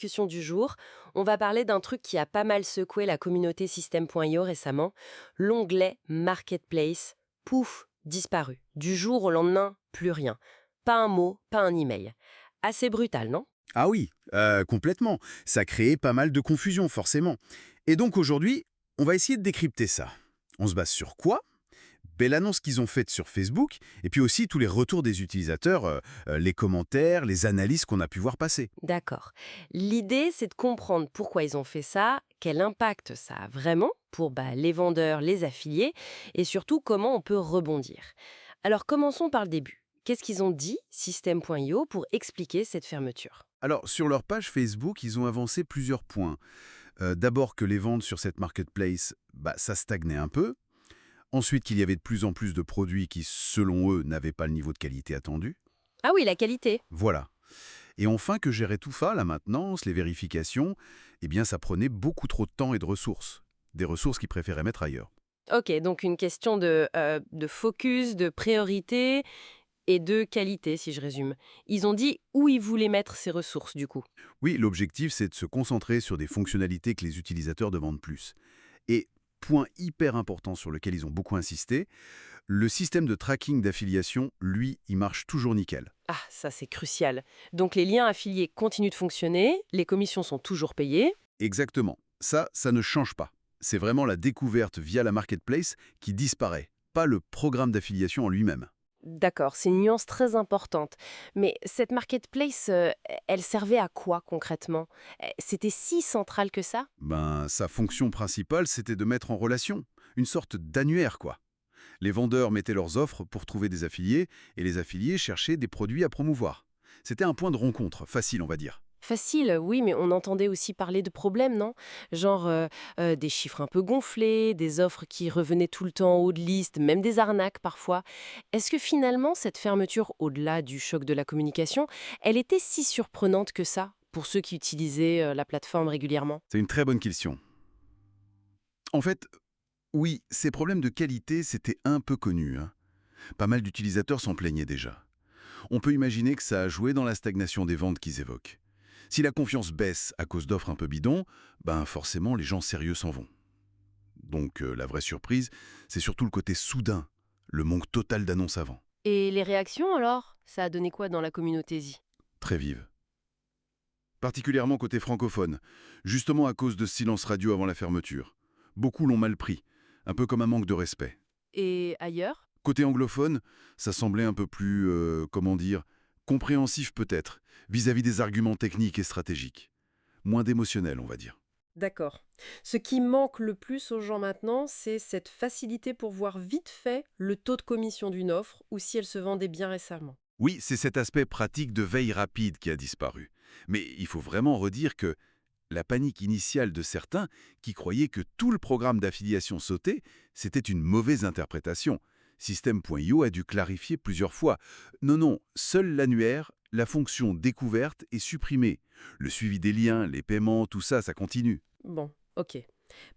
discussion du jour, on va parler d'un truc qui a pas mal secoué la communauté System.io récemment, l'onglet Marketplace. Pouf, disparu. Du jour au lendemain, plus rien. Pas un mot, pas un email. Assez brutal, non? Ah oui, complètement. Ça créait pas mal de confusion, forcément. Et donc aujourd'hui, on va essayer de décrypter ça. On se base sur quoi? L'annonce qu'ils ont faite sur Facebook, et puis aussi tous les retours des utilisateurs, les commentaires, les analyses qu'on a pu voir passer. D'accord. L'idée, c'est de comprendre pourquoi ils ont fait ça, quel impact ça a vraiment pour les vendeurs, les affiliés, et surtout comment on peut rebondir. Alors commençons par le début. Qu'est-ce qu'ils ont dit, System.io, pour expliquer cette fermeture? Alors, sur leur page Facebook, ils ont avancé plusieurs points. D'abord que les ventes sur cette marketplace, ça stagnait un peu. Ensuite qu'il y avait de plus en plus de produits qui, selon eux, n'avaient pas le niveau de qualité attendu. Ah oui, la qualité. Voilà. Et enfin que gérer tout ça, la maintenance, les vérifications, eh bien ça prenait beaucoup trop de temps et de ressources. Des ressources qu'ils préféraient mettre ailleurs. Ok, donc une question de focus, de priorité et de qualité, si je résume. Ils ont dit où ils voulaient mettre ces ressources, du coup. Oui, l'objectif c'est de se concentrer sur des fonctionnalités que les utilisateurs demandent plus. Et point hyper important sur lequel ils ont beaucoup insisté, le système de tracking d'affiliation, lui, il marche toujours nickel. Ah, ça c'est crucial. Donc les liens affiliés continuent de fonctionner, les commissions sont toujours payées. Exactement. Ça ne change pas. C'est vraiment la découverte via la marketplace qui disparaît, pas le programme d'affiliation en lui-même. D'accord, c'est une nuance très importante. Mais cette marketplace, elle servait à quoi concrètement? C'était si central que ça? Sa fonction principale, c'était de mettre en relation, une sorte d'annuaire, quoi. Les vendeurs mettaient leurs offres pour trouver des affiliés, et les affiliés cherchaient des produits à promouvoir. C'était un point de rencontre, facile, on va dire. Facile, oui, mais on entendait aussi parler de problèmes, non? Genre des chiffres un peu gonflés, des offres qui revenaient tout le temps en haut de liste, même des arnaques parfois. Est-ce que finalement, cette fermeture, au-delà du choc de la communication, elle était si surprenante que ça pour ceux qui utilisaient la plateforme régulièrement? C'est une très bonne question. En fait, oui, ces problèmes de qualité, c'était un peu connu, hein. Pas mal d'utilisateurs s'en plaignaient déjà. On peut imaginer que ça a joué dans la stagnation des ventes qu'ils évoquent. Si la confiance baisse à cause d'offres un peu bidons, forcément les gens sérieux s'en vont. Donc la vraie surprise, c'est surtout le côté soudain, le manque total d'annonces avant. Et les réactions alors? Ça a donné quoi dans la communauté Z? Très vive. Particulièrement côté francophone, justement à cause de ce silence radio avant la fermeture. Beaucoup l'ont mal pris, un peu comme un manque de respect. Et ailleurs? Côté anglophone, ça semblait un peu plus, comment dire, compréhensif peut-être, vis-à-vis des arguments techniques et stratégiques. Moins d'émotionnel, on va dire. D'accord. Ce qui manque le plus aux gens maintenant, c'est cette facilité pour voir vite fait le taux de commission d'une offre ou si elle se vendait bien récemment. Oui, c'est cet aspect pratique de veille rapide qui a disparu. Mais il faut vraiment redire que la panique initiale de certains qui croyaient que tout le programme d'affiliation sautait, c'était une mauvaise interprétation. System.io a dû clarifier plusieurs fois. Non, non, seul l'annuaire, la fonction découverte est supprimée. Le suivi des liens, les paiements, tout ça, ça continue. Bon, ok.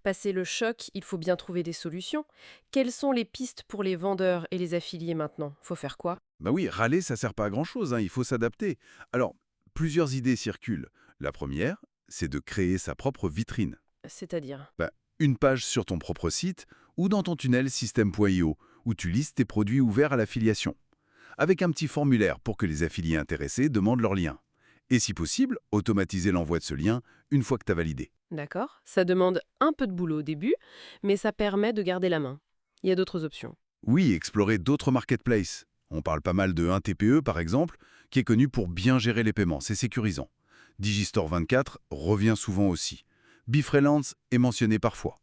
Passé le choc, il faut bien trouver des solutions. Quelles sont les pistes pour les vendeurs et les affiliés maintenant? Faut faire quoi? Bah oui, râler, ça sert pas à grand-chose, hein, il faut s'adapter. Alors, plusieurs idées circulent. La première, c'est de créer sa propre vitrine. C'est-à-dire? Une page sur ton propre site ou dans ton tunnel System.io, où tu listes tes produits ouverts à l'affiliation, avec un petit formulaire pour que les affiliés intéressés demandent leur lien. Et si possible, automatiser l'envoi de ce lien une fois que tu as validé. D'accord. Ça demande un peu de boulot au début, mais ça permet de garder la main. Il y a d'autres options. Oui, explorer d'autres marketplaces. On parle pas mal de 1TPE par exemple, qui est connu pour bien gérer les paiements, c'est sécurisant. Digistore 24 revient souvent aussi. Bifreelance est mentionné parfois.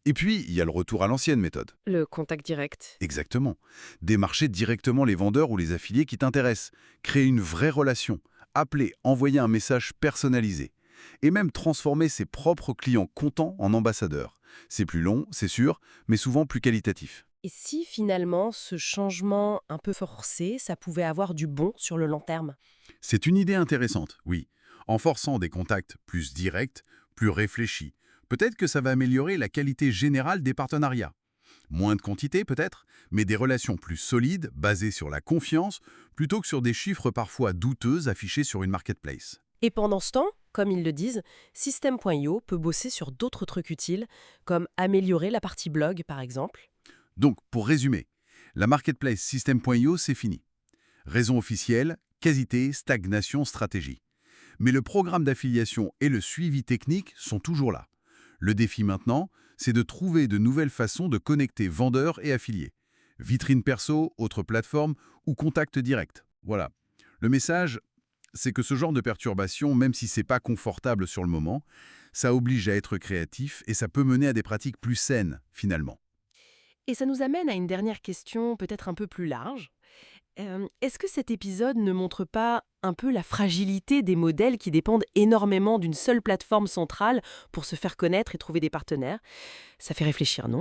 Et puis, il y a le retour à l'ancienne méthode. Le contact direct. Exactement. Démarcher directement les vendeurs ou les affiliés qui t'intéressent. Créer une vraie relation. Appeler, envoyer un message personnalisé. Et même transformer ses propres clients contents en ambassadeurs. C'est plus long, c'est sûr, mais souvent plus qualitatif. Et si finalement ce changement un peu forcé, ça pouvait avoir du bon sur le long terme? C'est une idée intéressante, oui. En forçant des contacts plus directs, plus réfléchis, peut-être que ça va améliorer la qualité générale des partenariats. Moins de quantité peut-être, mais des relations plus solides, basées sur la confiance, plutôt que sur des chiffres parfois douteux affichés sur une marketplace. Et pendant ce temps, comme ils le disent, System.io peut bosser sur d'autres trucs utiles, comme améliorer la partie blog par exemple. Donc, pour résumer, la marketplace System.io, c'est fini. Raison officielle, quasi-té, stagnation, stratégie. Mais le programme d'affiliation et le suivi technique sont toujours là. Le défi maintenant, c'est de trouver de nouvelles façons de connecter vendeurs et affiliés. Vitrine perso, autre plateforme ou contact direct. Voilà. Le message, c'est que ce genre de perturbation, même si c'est pas confortable sur le moment, ça oblige à être créatif et ça peut mener à des pratiques plus saines, finalement. Et ça nous amène à une dernière question peut-être un peu plus large. Est-ce que cet épisode ne montre pas un peu la fragilité des modèles qui dépendent énormément d'une seule plateforme centrale pour se faire connaître et trouver des partenaires? Ça fait réfléchir, non?